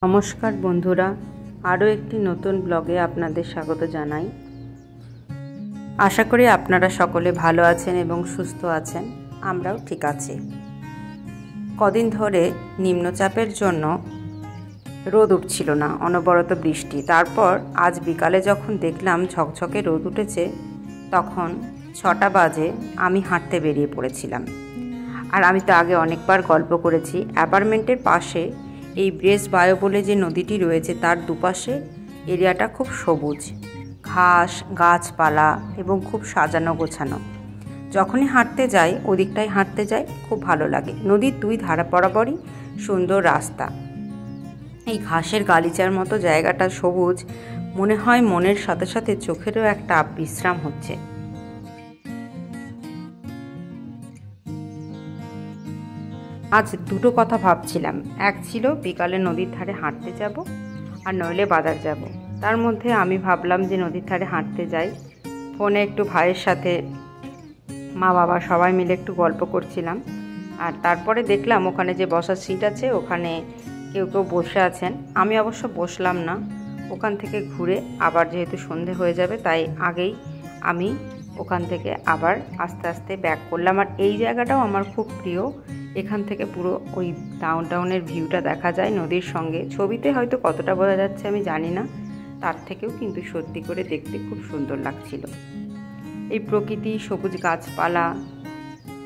নমস্কার বন্ধুরা, আরও একটি নতুন ব্লগে আপনাদের স্বাগত জানাই। আশা করি আপনারা সকলে ভালো আছেন এবং সুস্থ আছেন। আমরাও ঠিক আছি। কদিন ধরে নিম্নচাপের জন্য রোদ উঠছিল না, অনবরত বৃষ্টি। তারপর আজ বিকালে যখন দেখলাম ঝকঝকে রোদ উঠেছে, তখন 6টা বাজে আমি হাঁটতে বেরিয়ে পড়েছিলাম। আর আমি তো আগে অনেকবার গল্প করেছি, অ্যাপার্টমেন্টের পাশে এই ব্রেস বায়ো বলে যে নদীটি রয়েছে তার দুপাশে এরিয়াটা খুব সবুজ, ঘাস, গাছপালা এবং খুব সাজানো গোছানো। যখনই হাঁটতে যাই, ওদিকটায় হাঁটতে যাই, খুব ভালো লাগে। নদীর দুই ধারা বরাবরই সুন্দর রাস্তা। এই ঘাসের গালিচার মতো জায়গাটা সবুজ, মনে হয় মনের সাথে সাথে চোখেরও একটা বিশ্রাম হচ্ছে। আজ দুটো কথা ভাবছিলাম। এক ছিল বিকালে নদীর ধারে হাঁটতে যাব, আর নইলে বাজার যাব। তার মধ্যে আমি ভাবলাম যে নদীর ধারে হাঁটতে যাই। ফোনে একটু ভাইয়ের সাথে, মা বাবা সবাই মিলে একটু গল্প করছিলাম। আর তারপরে দেখলাম ওখানে যে বসার সিট আছে, ওখানে কেউ কেউ বসে আছেন। আমি অবশ্য বসলাম না। ওখান থেকে ঘুরে আবার, যেহেতু সন্ধে হয়ে যাবে, তাই আগেই আমি ওখান থেকে আবার আস্তে আস্তে ব্যাক করলাম। আর এই জায়গাটাও আমার খুব প্রিয়। এখান থেকে পুরো ওই ডাউনটাউনের ভিউটা দেখা যায় নদীর সঙ্গে। ছবিতে হয়তো কতটা বোঝা যাচ্ছে আমি জানি না, তার থেকেও কিন্তু সত্যি করে দেখতে খুব সুন্দর লাগছিল। এই প্রকৃতি, সবুজ গাছপালা,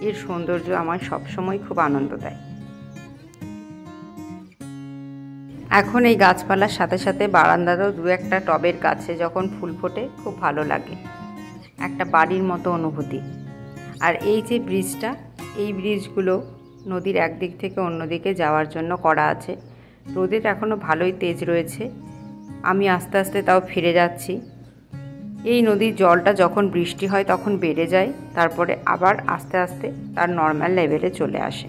এর সৌন্দর্য আমার সবসময় খুব আনন্দ দেয়। এখন এই গাছপালার সাথে সাথে বারান্দাতেও দু একটা টবের গাছে যখন ফুল ফোটে, খুব ভালো লাগে, একটা বাড়ির মতো অনুভূতি। আর এই যে ব্রিজটা, এই ব্রিজগুলো নদীর একদিক থেকে অন্যদিকে যাওয়ার জন্য করা আছে। রোদের এখনও ভালোই তেজ রয়েছে। আমি আস্তে আস্তে তাও ফিরে যাচ্ছি। এই নদীর জলটা যখন বৃষ্টি হয় তখন বেড়ে যায়, তারপরে আবার আস্তে আস্তে তার নর্মাল লেভেলে চলে আসে।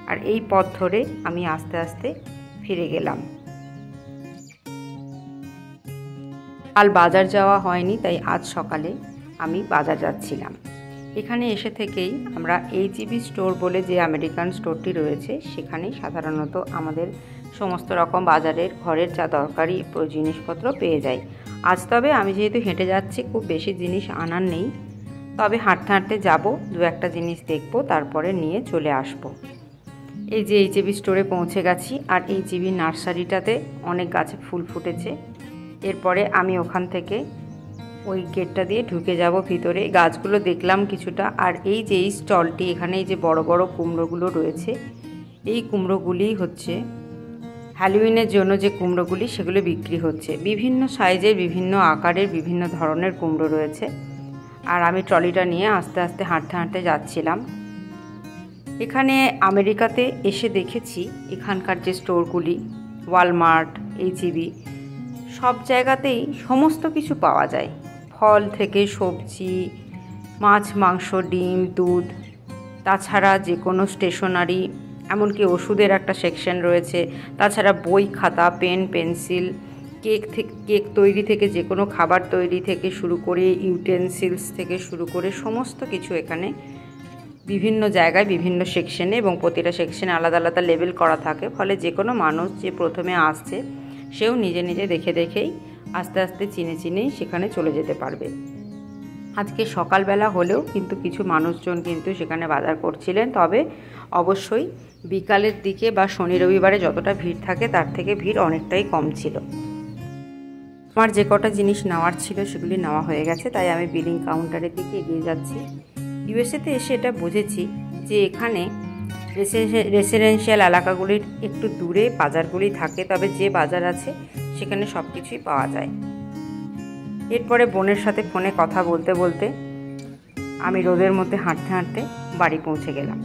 আর এই পথ ধরে আমি আস্তে আস্তে ফিরে গেলাম। কাল বাজার যাওয়া হয়নি, তাই আজ সকালে আমি বাজার যাচ্ছিলাম। এখানে এসে থেকেই আমরা HEB স্টোর বলে যে আমেরিকান স্টোরটি রয়েছে, সেখানেই সাধারণত আমাদের সমস্ত রকম বাজারের ঘরের যা দরকারি জিনিসপত্র পেয়ে যাই। আজ তবে আমি যেহেতু হেঁটে যাচ্ছি, খুব বেশি জিনিস আনার নেই, তবে হাঁটতে হাঁটতে যাব, দু একটা জিনিস দেখব, তারপরে নিয়ে চলে আসব। এই যে HEB স্টোরে পৌঁছে গেছি। আর HEB নার্সারিটাতে অনেক গাছে ফুল ফুটেছে। এরপরে আমি ওখান থেকে ওই গেটটা দিয়ে ঢুকে যাব ভিতরে। গাছগুলো দেখলাম কিছুটা। আর এই যে এই স্টলটি, এখানে এই যে বড় বড় কুমড়োগুলো রয়েছে, এই কুমড়োগুলি হচ্ছে হ্যালোউইনের জন্য যে কুমড়োগুলি, সেগুলো বিক্রি হচ্ছে। বিভিন্ন সাইজের, বিভিন্ন আকারের, বিভিন্ন ধরনের কুমড়ো রয়েছে। আর আমি ট্রলিটা নিয়ে আস্তে আস্তে হাঁটতে হাঁটতে যাচ্ছিলাম। এখানে আমেরিকাতে এসে দেখেছি এখানকার যে স্টোরগুলি, ওয়ালমার্ট, HEB, সব জায়গাতেই সমস্ত কিছু পাওয়া যায়। ফল থেকে সবজি, মাছ, মাংস, ডিম, দুধ, তাছাড়া যে কোনো স্টেশনারি, এমনকি ওষুধের একটা সেকশন রয়েছে। তাছাড়া বই, খাতা, পেন, পেন্সিল, কেক তৈরি থেকে যে কোনো খাবার তৈরি থেকে শুরু করে, ইউটেন্সিলস থেকে শুরু করে সমস্ত কিছু এখানে বিভিন্ন জায়গায়, বিভিন্ন সেকশনে, এবং প্রতিটা সেকশনে আলাদা আলাদা লেবেল করা থাকে। ফলে যে কোনো মানুষ যে প্রথমে আসছে, সেও নিজে নিজে দেখে দেখেই আস্তে আস্তে চিনে চিনেই সেখানে চলে যেতে পারবে। আজকে সকালবেলা হলেও কিন্তু কিছু মানুষজন কিন্তু সেখানে বাজার করছিলেন, তবে অবশ্যই বিকালের দিকে বা শনি রবিবারে যতটা ভিড় থাকে তার থেকে ভিড় অনেকটাই কম ছিল। আমার যে কটা জিনিস নেওয়ার ছিল সেগুলি নেওয়া হয়ে গেছে, তাই আমি বিলিং কাউন্টারের দিকে এগিয়ে যাচ্ছি। ইউএসএতে এসে এটা বুঝেছি যে এখানে রেসিডেন্সিয়াল এলাকাগুলির একটু দূরে বাজারগুলি থাকে, তবে যে বাজার আছে সেখানে সব কিছুই পাওয়া যায়। এরপরে বোনের সাথে ফোনে কথা বলতে বলতে আমি রোদের মধ্যে হাঁটতে হাঁটতে বাড়ি পৌঁছে গেলাম।